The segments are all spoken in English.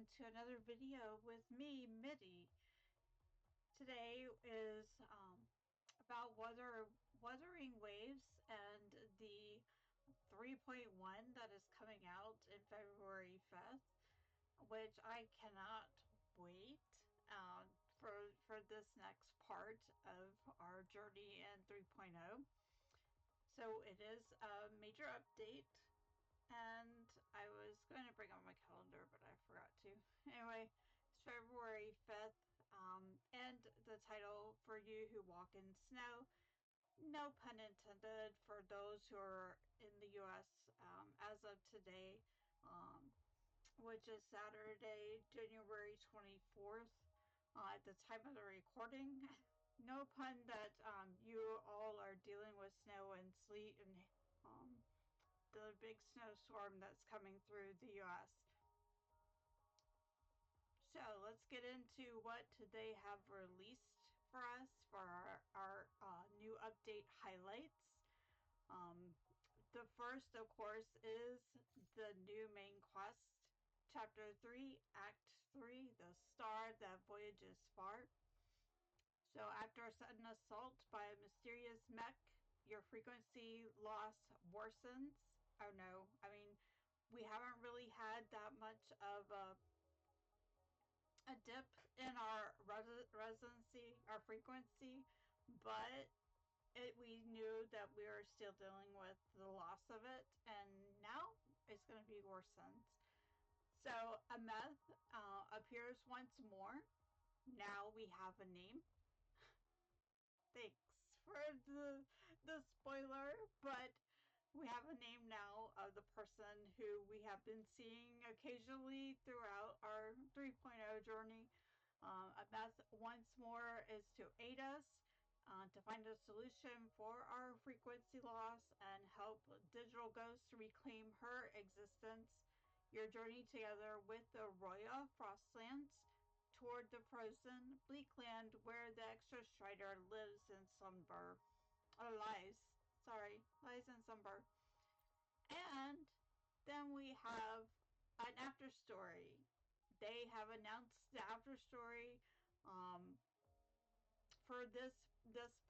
welcome to another video with me, Mitty. Today is about Wuthering Waves and the 3.1 that is coming out in February 5th, which I cannot wait for this next part of our journey in 3.0. So it is a major update, and I was going to bring up my calendar, but I forgot to. Anyway, it's February 5th, and the title For You Who Walk in Snow, no pun intended, for those who are in the US as of today, um, which is Saturday, January 24th, at the time of the recording. No pun that you all are dealing with snow and sleet and um, the big snowstorm that's coming through the US. So let's get into what they have released for us for our new update highlights. Um, the first, of course, is the new main quest, Chapter 3, Act 3, The Star That Voyages Far. So after a sudden assault by a mysterious mech, your frequency loss worsens. Oh no, we haven't really had that much of a dip in our resonancy, our frequency, but we knew that we were still dealing with the loss of it, and now it's going to be worsened. So a meth appears once more. Now we have a name. Thanks for the spoiler, but we have a name now of the person who we have been seeing occasionally throughout our 3.0 journey. Beth once more is to aid us to find a solution for our frequency loss and help Digital Ghost reclaim her existence. Your journey together with the Roya Frostlands toward the frozen bleak land where the extra strider lives in slumber. Or lies in slumber. And then we have an after story. They have announced the after story um, for this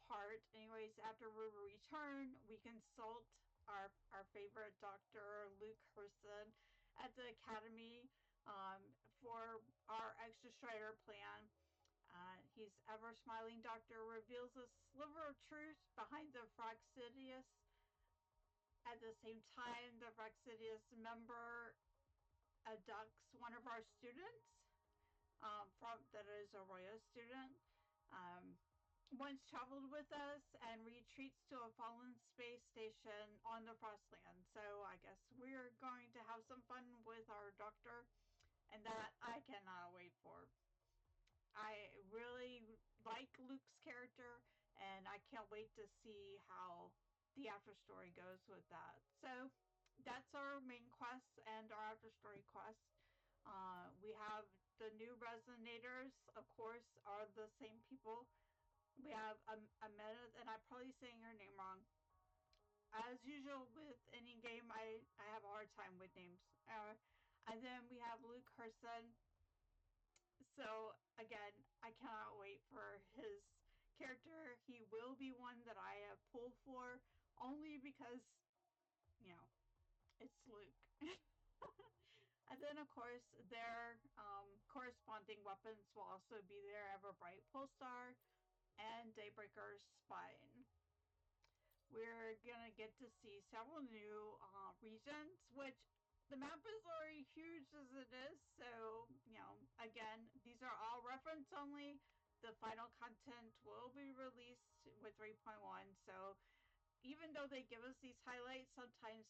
part. Anyways, after we return, we consult our favorite doctor, Luke Herson, at the academy for our extra strider plan. He's ever smiling doctor reveals a sliver of truth behind the Fraxidius. At the same time, the Fraxidius member abducts one of our students, from that is a Royal student. Um, Once traveled with us and retreats to a fallen space station on the Frostland. So I guess we're going to have some fun with our doctor, and that I cannot wait for. I really like Luke's character, and I can't wait to see how the after story goes with that. So that's our main quest and our after story quest. We have the new resonators, of course, are the same people. We have Ameta, and I'm probably saying her name wrong. As usual with any game, I have a hard time with names. And then we have Luke Herson. So again, I cannot wait for his character. He will be one that I have pulled for only because, you know, it's Luke. And then, of course, their corresponding weapons will also be there. Everbright Polestar and Daybreaker's Spine. We're gonna get to see several new regions, which the map is already huge as it is. So, again, these are all reference only. The final content will be released with 3.1. So, even though they give us these highlights, sometimes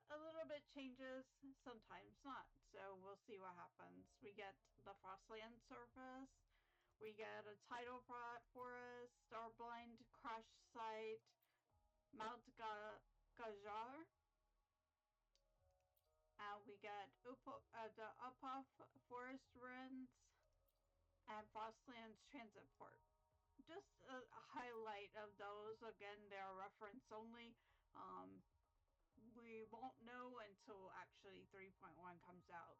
a little bit changes, sometimes not. So, we'll see what happens. We get the Frostland surface. We get a tidal forest, Starblind crash site, Mount Gajar. We got the Uphoff Forest Ruins and Frostlands Transit Port. Just a highlight of those. Again, they're reference only. We won't know until actually 3.1 comes out.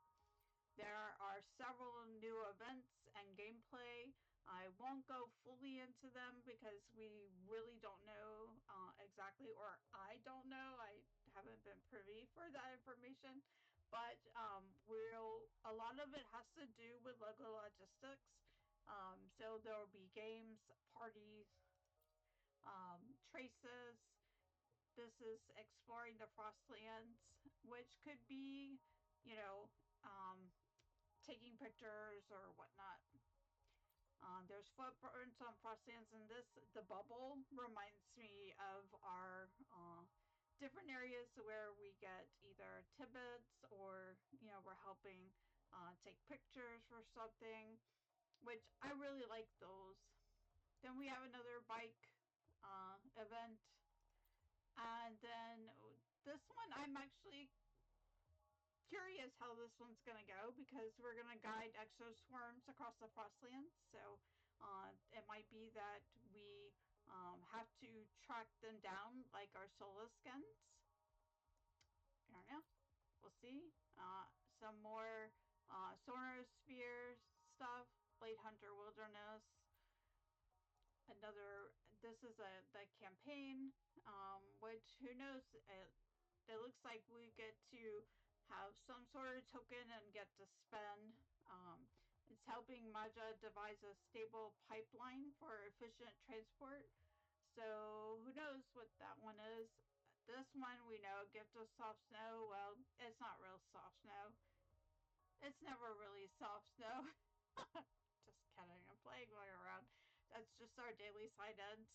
There are several new events and gameplay. I won't go fully into them because we really don't know exactly, or I don't know. I haven't been privy for that information. But a lot of it has to do with Lego logistics. So there will be games, parties, traces. This is exploring the Frostlands, which could be, you know, um, taking pictures or whatnot. There's footprints on Frostlands, and the bubble reminds me of our different areas where we get either tidbits or, we're helping take pictures for something, which I really like those. Then we have another bike event, and then this one I'm actually curious how this one's gonna go because we're gonna guide exoswarms across the Frostlands. So it might be that we have to track them down like our Solar skins. I don't know. We'll see. Some more Sonar Sphere stuff. Blade Hunter Wilderness. Another. This is the campaign. Which who knows? It looks like we get to have some sort of token and get to spend. Um, it's helping Maja devise a stable pipeline for efficient transport. So who knows what that one is? This one we know, gift of soft snow. Well, it's not real soft snow. It's never really soft snow. Just kidding. I'm playing way around. That's just our daily side ends.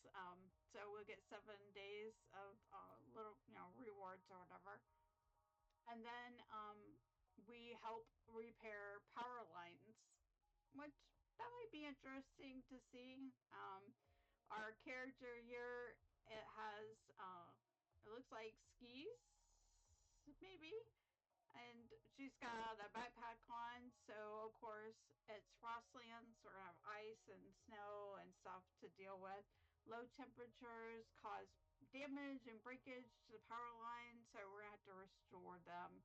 So we'll get 7 days of little, rewards or whatever. And then we help repair power lines, which that might be interesting to see. Our character here, it has, it looks like skis, maybe? And she's got a backpack on, so of course it's Frostlands, so we're gonna have ice and snow and stuff to deal with. Low temperatures cause damage and breakage to the power lines, so we're gonna have to restore them,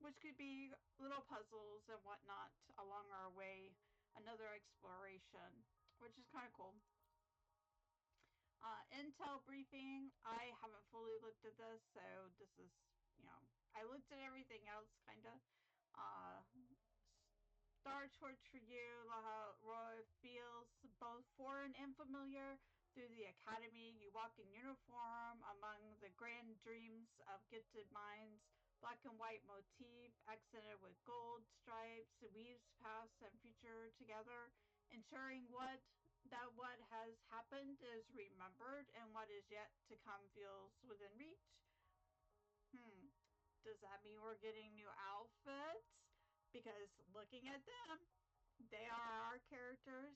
which could be little puzzles and whatnot along our way. Another exploration, which is kind of cool. Intel briefing. I haven't fully looked at this, so this is, I looked at everything else, kind of. Uh, Star Torch for you, Laha Roy feels both foreign and familiar. Through the academy, you walk in uniform among the grand dreams of gifted minds. Black and white motif, accented with gold stripes, weaves past and future together, ensuring what has happened is remembered and what is yet to come feels within reach. Hmm. Does that mean we're getting new outfits? Because looking at them, they are our characters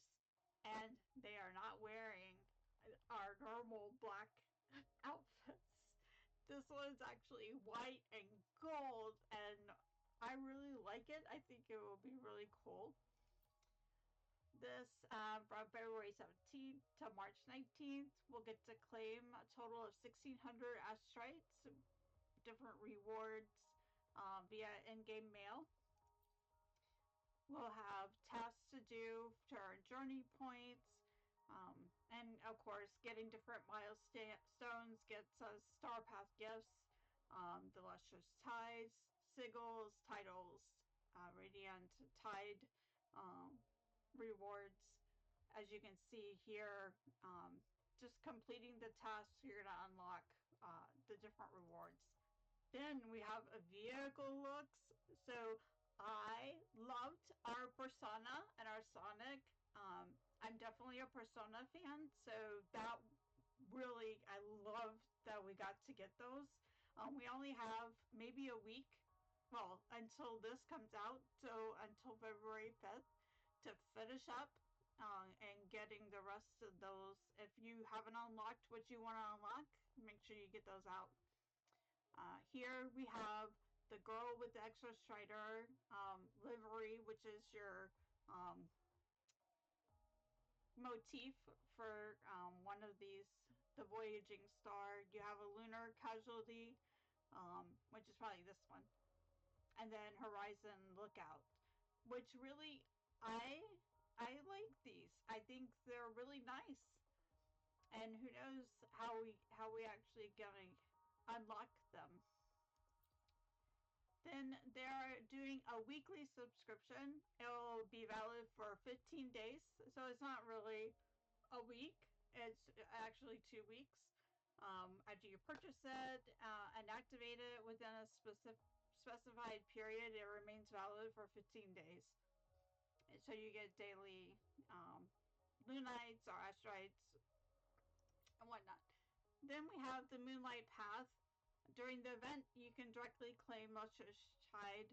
and they are not wearing our normal black outfits. This one's actually white and gold, and I really like it. I think it will be really cool. This from February 17th to March 19th, we'll get to claim a total of 1,600 astrites, different rewards via in-game mail. We'll have tasks to do to earn journey points. And of course, getting different milestones gets us Star Path gifts, the Lustrous Tides, sigils, titles, Radiant Tide rewards. As you can see here, just completing the tasks, you're going to unlock the different rewards. Then we have a vehicle looks. So I loved our Persona and our Sonic. I'm definitely a Persona fan, so that really I loved that we got to get those. We only have maybe a week, well, until this comes out, so until February 5th to finish up and getting the rest of those. If you haven't unlocked what you want to unlock, make sure you get those out. Here we have the girl with the extra strider livery, which is your motif for one of these, the voyaging star. You have a lunar casualty, which is probably this one, and then Horizon Lookout. which really I like these. I think they're really nice. And who knows how we actually gonna unlock them. Then they're doing a weekly subscription. It'll be valid for 15 days, so it's not really a week. It's actually 2 weeks. After you purchase it and activate it within a specified period, it remains valid for 15 days. And so you get daily um, Moonlights or Astrites and whatnot. Then we have the Moonlight Path. During the event, you can directly claim Luscious Tide,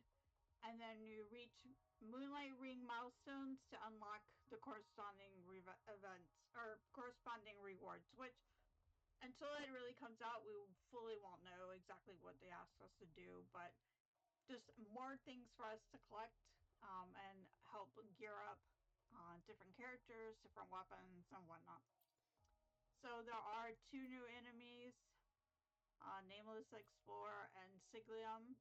and then you reach Moonlight Ring milestones to unlock the corresponding events or corresponding rewards, which until it really comes out, we fully won't know exactly what they ask us to do, but just more things for us to collect and help gear up different characters, different weapons, and whatnot. So there are two new enemies, Nameless Explorer and Siglium.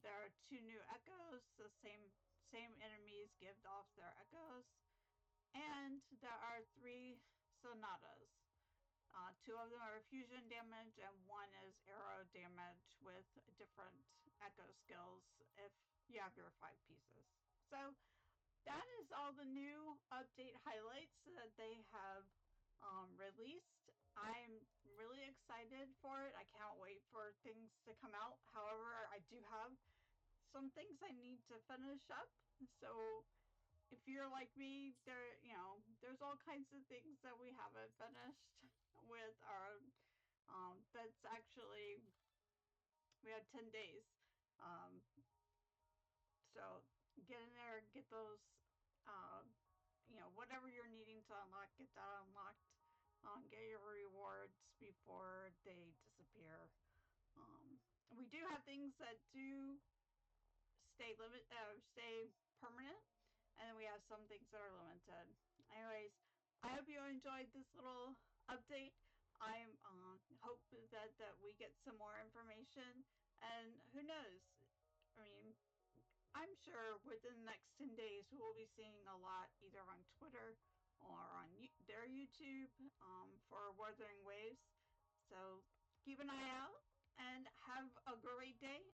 There are two new echoes, the same enemies give off their echoes. And there are three sonatas. Two of them are fusion damage, and one is arrow damage with different echo skills if you have your 5 pieces. So that is all the new update highlights that they have released. I'm really excited for it. I can't wait for things to come out. However, I do have some things I need to finish up. So if you're like me, there's all kinds of things that we haven't finished with our that's actually we had 10 days. Um so get in there, get those uh whatever you're needing to unlock, get that unlocked. Get your rewards before they disappear. Um we do have things that do stay permanent, and then we have some things that are limited. Anyways, I hope you enjoyed this little update. I hope that we get some more information, and who knows? I mean, I'm sure within the next 10 days we will be seeing a lot either on Twitter or on their YouTube for Wuthering Waves. So keep an eye out and have a great day.